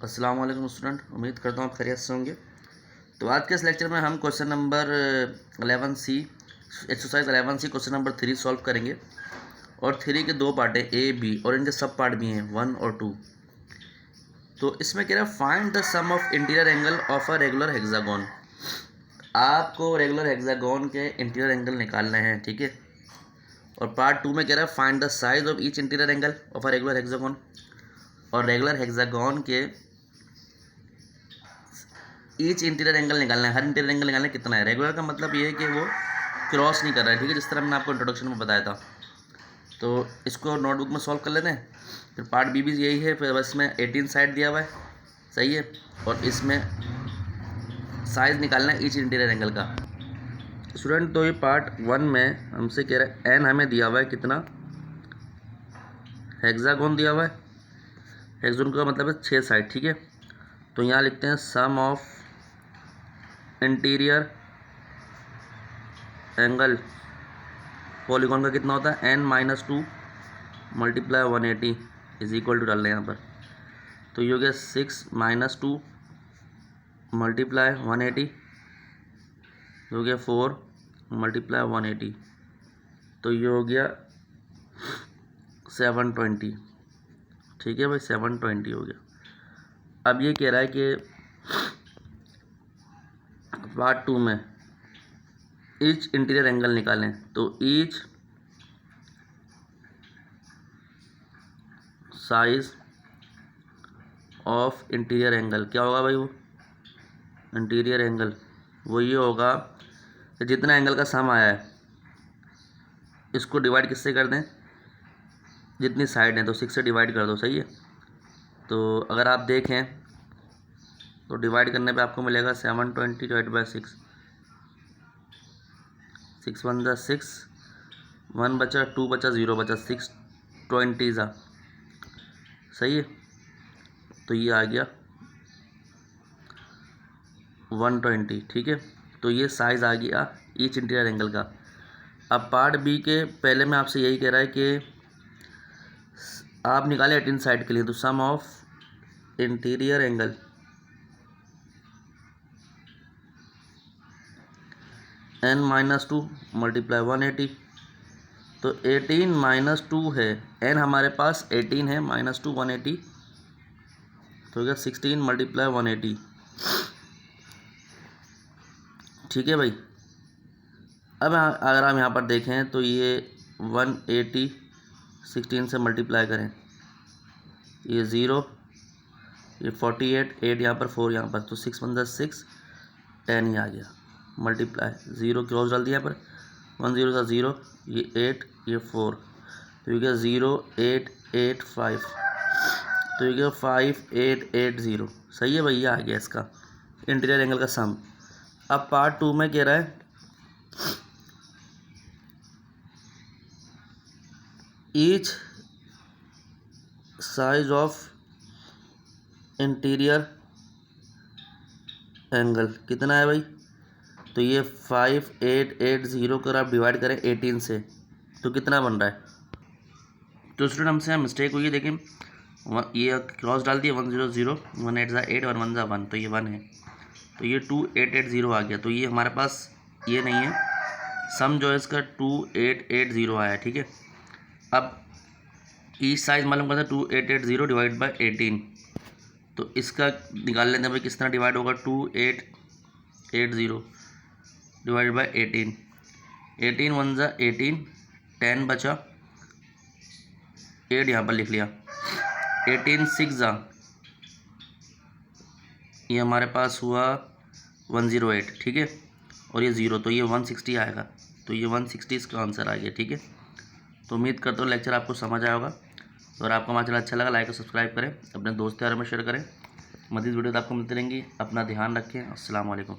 अस्सलाम वालेकुम स्टूडेंट, उम्मीद करता हूँ आप खैरियत से होंगे। तो आज के इस लेक्चर में हम question number 11C exercise 11C question number 3 solve करेंगे। और 3 के दो पार्ट है, ए बी, और इनके सब पार्ट भी हैं 1 और 2। तो इसमें कह रहा है find the sum of interior angle of a regular hexagon. आपको रेगुलर हेक्सागोन के इंटीरियर एंगल निकालने हैं, ठीक है। और पार्ट 2 में कह रहा है find the size of each interior angle of a regular hexagon. और रेगुलर हेक्सागोन के ईच इंटीरियर एंगल निकालना है, हर इंटीरियर एंगल निकालना है कितना है। रेगुलर का मतलब ये है कि वो क्रॉस नहीं कर रहा है, ठीक है, जिस तरह मैंने आपको इंट्रोडक्शन में बताया था। तो इसको नोटबुक में सॉल्व कर लेते हैं। फिर पार्ट बी भी यही है, फिर बस में 18 साइड दिया हुआ है, सही है। और इसमें साइज निकालना है ईच इंटीरियर एंगल का। स्टूडेंट, तो ये पार्ट 1 में हमसे कह रहा है एन हमें दिया हुआ है कितना, हेक्सागोन दिया हुआ है। हेक्सागोन का मतलब है 6 साइड, ठीक है। तो यहाँ लिखते हैं सम ऑफ इंटीरियर एंगल पॉलीगॉन का कितना होता है, n-2 multiply 180 is equal to डाल रहे हैं यहाँ पर। तो ये हो गया 6 - 2 मल्टीप्लाई 180, हो गया 4 मल्टीप्लाई 180, तो ये हो गया 720, ठीक है भाई, 720 हो गया। अब ये कह रहा है कि पार्ट 2 में ईच इंटीरियर एंगल निकालें। तो each size of interior angle क्या होगा भाई, वो इंटीरियर एंगल वो ये होगा कि जितना एंगल का सम आया है इसको डिवाइड किससे कर दें, जितनी साइड है तो 6 से डिवाइड कर दो, सही है। तो अगर आप देखें तो डिवाइड करने पे आपको मिलेगा 720 डिवाइड बाई 6, 6 1 = 6, 1 बचा, 2 बचा, 0 बचा, 620 ज़ा, सही है। तो ये आ गया 120, ठीक है। तो ये साइज़ आ गया ईच इंटीरियर एंगल का। अब पार्ट बी के पहले में आपसे यही कह रहा है कि आप निकाले 18 साइड के लिए। तो sum of interior angle n-2 multiply 180, तो 18 - 2 है, n हमारे पास 18 है, -2 180, तो हो गया 16 मल्टीप्लाई 180, ठीक है भाई। अब अगर हम यहाँ पर देखें तो ये 180 16 से मल्टीप्लाई करें, ये 0, ये 48, 8 यहाँ पर, 4 यहाँ पर, तो 6 1 = 6, 10 ही आ गया मल्टीप्लाई, 0 क्रॉस डाल दिया पर, 1 0 = 0, ये 8, ये 4, तो ये गया 0 8 8 5, तो ये गया 5 8 8 0, सही है भैया, आ गया इसका इंटीरियर एंगल का सम। अब पार्ट 2 में कह रहा है each size of interior angle कितना है भाई, तो ये 5880 को आप डिवाइड करें 18 से तो कितना बन रहा है। तो स्टूडेंट हमसे यहाँ मिस्टेक हुई है, देखें ये क्रॉस डाल दिया, 1 0 0, 1 8 = 8 और 1 = 1, तो ये 1 है, तो ये 2880 आ गया। तो ये हमारे पास ये नहीं है, सम जो है इसका 2880 आया, ठीक है। अब ईच साइज मालूम करते हैं, 2880 डिवाइड बाई 18, तो इसका निकाल लेते हैं भाई किस तरह डिवाइड होगा, 2880 डिवाइड बाई 18, 18 1 = 18, 10 बचा, 8 यहाँ पर लिख लिया, 18 6 ज़ा, ये हमारे पास हुआ 108, ठीक है। और ये 0, तो ये 160 आएगा, तो ये 160 इसका आंसर आ गया, ठीक है। तो उम्मीद करता हूँ लेक्चर आपको समझ आया होगा। और आपको हमारा चैनल अच्छा लगा लाइक और सब्सक्राइब करें, अपने दोस्त यारों में शेयर करें। मज़ीद वीडियो तो आपको मिलती रहेंगी। अपना ध्यान रखें। अस्सलाम वालेकुम।